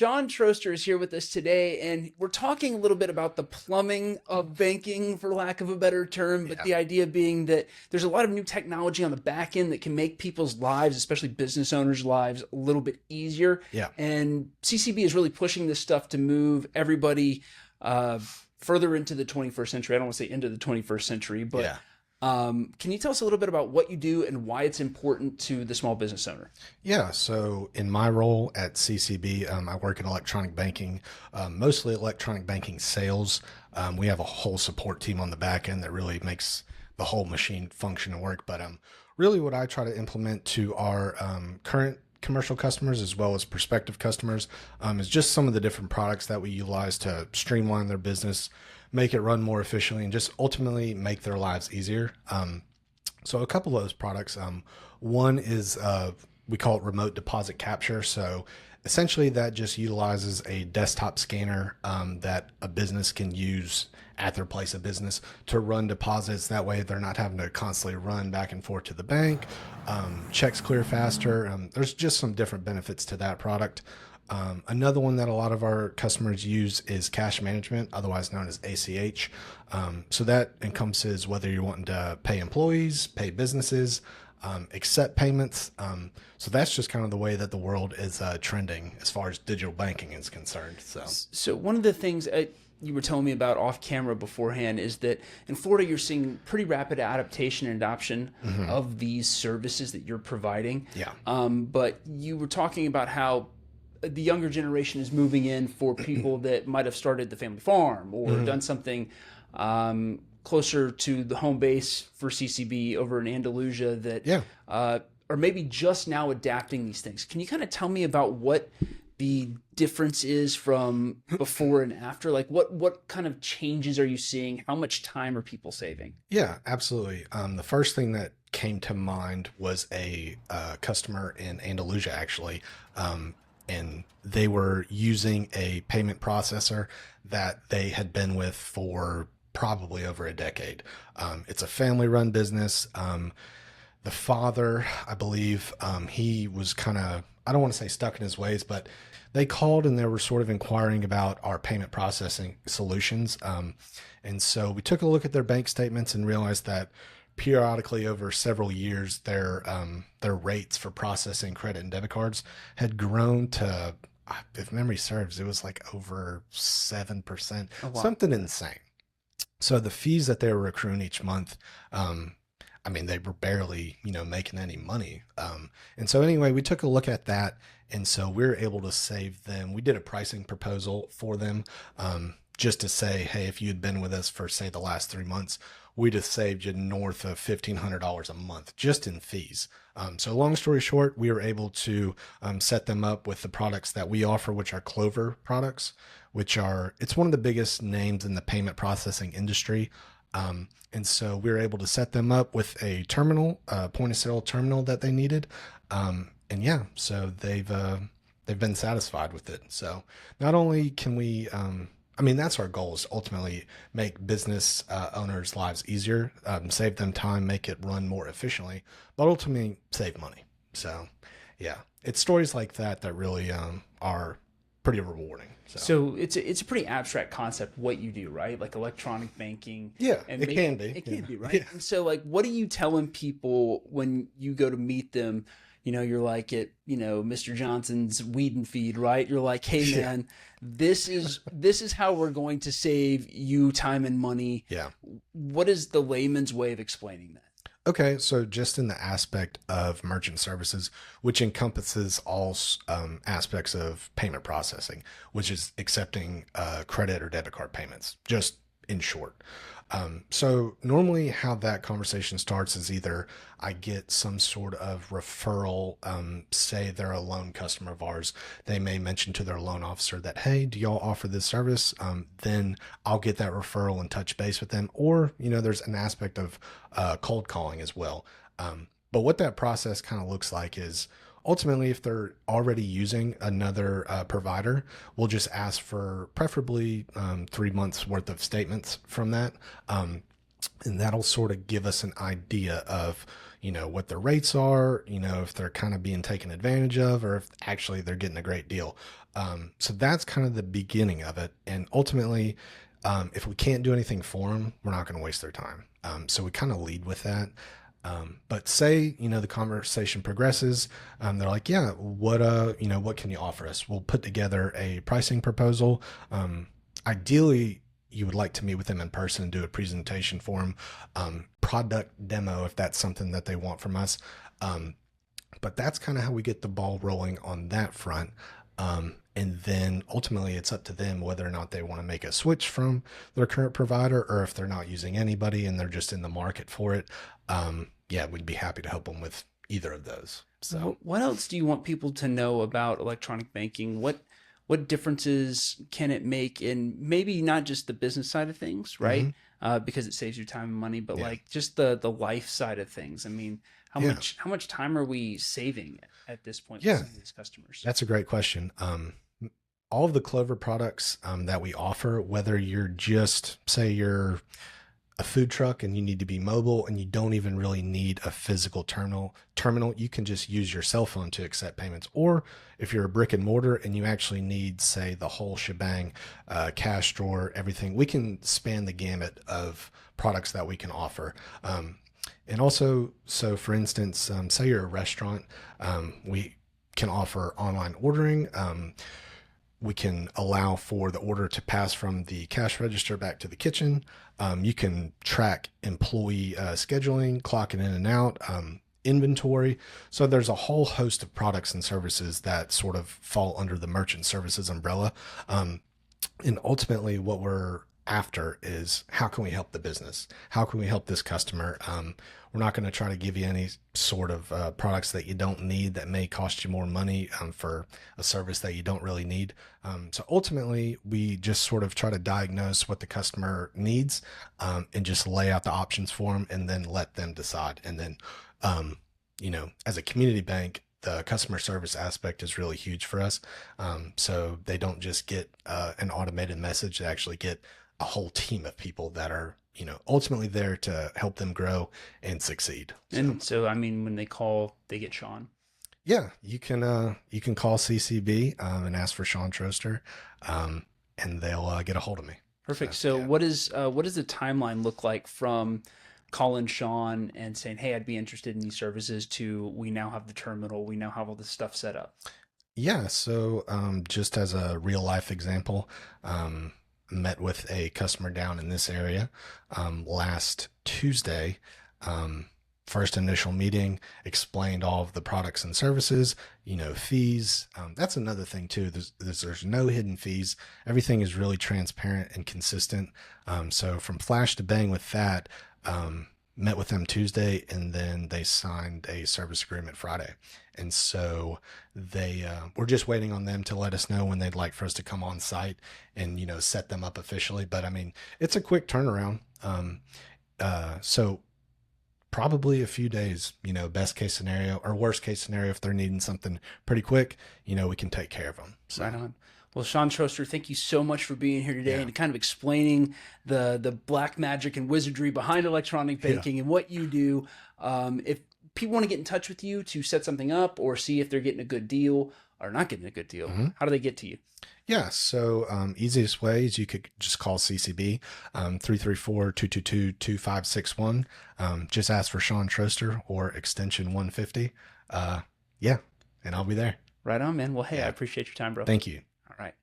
John Troester is here with us today, and we're talking a little bit about the plumbing of banking, for lack of a better term, but the idea being that there's a lot of new technology on the back end that can make people's lives, especially business owners' lives, a little bit easier. Yeah. And CCB is really pushing this stuff to move everybody further into the 21st century. I don't want to say into the 21st century, but can you tell us a little bit about what you do and why it's important to the small business owner? Yeah. So in my role at CCB, I work in electronic banking, mostly electronic banking sales. We have a whole support team on the back end that really makes the whole machine function and work. But really what I try to implement to our current commercial customers as well as prospective customers is just some of the different products that we utilize to streamline their business, make it run more efficiently, and just ultimately make their lives easier. So a couple of those products, one is we call it remote deposit capture. So essentially that just utilizes a desktop scanner that a business can use at their place of business to run deposits. That way they're not having to constantly run back and forth to the bank. Checks clear faster. There's just some different benefits to that product. Another one that a lot of our customers use is cash management, otherwise known as ACH. So that encompasses whether you're wanting to pay employees, pay businesses, accept payments. So that's just kind of the way that the world is trending as far as digital banking is concerned. So one of the things you were telling me about off camera beforehand is that in Florida, you're seeing pretty rapid adaptation and adoption of these services that you're providing. Yeah. But you were talking about how the younger generation is moving in for people that might have started the family farm or done something closer to the home base for CCB over in Andalusia that are maybe just now adapting these things. Can you kind of tell me about what the difference is from before and after? Like what kind of changes are you seeing? How much time are people saving? Yeah, absolutely. The first thing that came to mind was a customer in Andalusia, actually. And they were using a payment processor that they had been with for probably over a decade. It's a family-run business. The father, I believe, he was kind of, I don't want to say stuck in his ways, but they called and they were sort of inquiring about our payment processing solutions. And so we took a look at their bank statements and realized that periodically over several years, their rates for processing credit and debit cards had grown to, if memory serves, it was like over 7%, something insane. So the fees that they were accruing each month, I mean, they were barely, making any money. And so anyway, we took a look at that. And so we were able to save them. We did a pricing proposal for them, just to say, hey, if you had been with us for, say, the last 3 months, we'd have saved you north of $1,500 a month just in fees. So long story short, we were able to set them up with the products that we offer, which are Clover products, it's one of the biggest names in the payment processing industry. And so we were able to set them up with a terminal, point of sale terminal that they needed. So they've been satisfied with it. So not only can we, that's our goal, is ultimately make business owners' lives easier, save them time, make it run more efficiently, but ultimately save money. So yeah, it's stories like that that really are pretty rewarding. So it's a pretty abstract concept, what you do, right? Like electronic banking. Yeah, it can be. It can be, right? Yeah. And so like, what are you telling people when you go to meet them? You're like at, Mr. Johnson's Weed and Feed, right? You're like, hey man, this is how we're going to save you time and money. Yeah. What is the layman's way of explaining that? Okay, so just in the aspect of merchant services, which encompasses all aspects of payment processing, which is accepting credit or debit card payments, just in short. So normally how that conversation starts is either I get some sort of referral, say they're a loan customer of ours. They may mention to their loan officer that, hey, do y'all offer this service? Then I'll get that referral and touch base with them. Or, there's an aspect of cold calling as well. But what that process kind of looks like is ultimately, if they're already using another provider, we'll just ask for preferably 3 months worth of statements from that. And that'll sort of give us an idea of, what their rates are, if they're kind of being taken advantage of, or if actually they're getting a great deal. So that's kind of the beginning of it. And ultimately, if we can't do anything for them, we're not going to waste their time. So we kind of lead with that. But say, the conversation progresses, they're like, yeah, what can you offer us? We'll put together a pricing proposal. Ideally, you would like to meet with them in person and do a presentation for them, product demo, if that's something that they want from us. But that's kind of how we get the ball rolling on that front. And then ultimately it's up to them whether or not they want to make a switch from their current provider, or if they're not using anybody and they're just in the market for it. We'd be happy to help them with either of those. So what else do you want people to know about electronic banking? What differences can it make in maybe not just the business side of things, right? Because it saves you time and money, but like just the life side of things. I mean, how much time are we saving at this point with some of these customers? That's a great question. All of the Clover products that we offer, whether you're just, say you're a food truck and you need to be mobile and you don't even really need a physical terminal, you can just use your cell phone to accept payments. Or if you're a brick and mortar and you actually need, say, the whole shebang, cash drawer, everything, we can span the gamut of products that we can offer. And also, so for instance, say you're a restaurant, we can offer online ordering. We can allow for the order to pass from the cash register back to the kitchen. You can track employee scheduling, clocking in and out, inventory. So there's a whole host of products and services that sort of fall under the merchant services umbrella. And ultimately what we're after is, how can we help the business? How can we help this customer? We're not going to try to give you any sort of products that you don't need that may cost you more money for a service that you don't really need. So ultimately, we just sort of try to diagnose what the customer needs and just lay out the options for them and then let them decide. And then, as a community bank, the customer service aspect is really huge for us. So they don't just get an automated message, they actually get a whole team of people that are, ultimately there to help them grow and succeed. And so, I mean, when they call, they get Sean. Yeah, you can call CCB and ask for Sean Troester, and they'll get a hold of me. Perfect. So what does the timeline look like from calling Sean and saying, hey, I'd be interested in these services, to we now have the terminal, we now have all this stuff set up? Yeah. So just as a real life example, met with a customer down in this area last Tuesday. First initial meeting, explained all of the products and services, fees. That's another thing too. There's no hidden fees. Everything is really transparent and consistent. So from flash to bang with that, met with them Tuesday, and then they signed a service agreement Friday. And so we're just waiting on them to let us know when they'd like for us to come on site and, set them up officially. But I mean, it's a quick turnaround. So probably a few days, best case scenario, or worst case scenario, if they're needing something pretty quick, we can take care of them. So. Right on. Well, Sean Troester, thank you so much for being here today and kind of explaining the black magic and wizardry behind electronic banking and what you do. If people want to get in touch with you to set something up or see if they're getting a good deal or not getting a good deal, how do they get to you? Yeah, so easiest way is you could just call CCB, 334-222-2561. Just ask for Sean Troester or extension 150. And I'll be there. Right on, man. Well, hey, I appreciate your time, bro. Thank you. All right.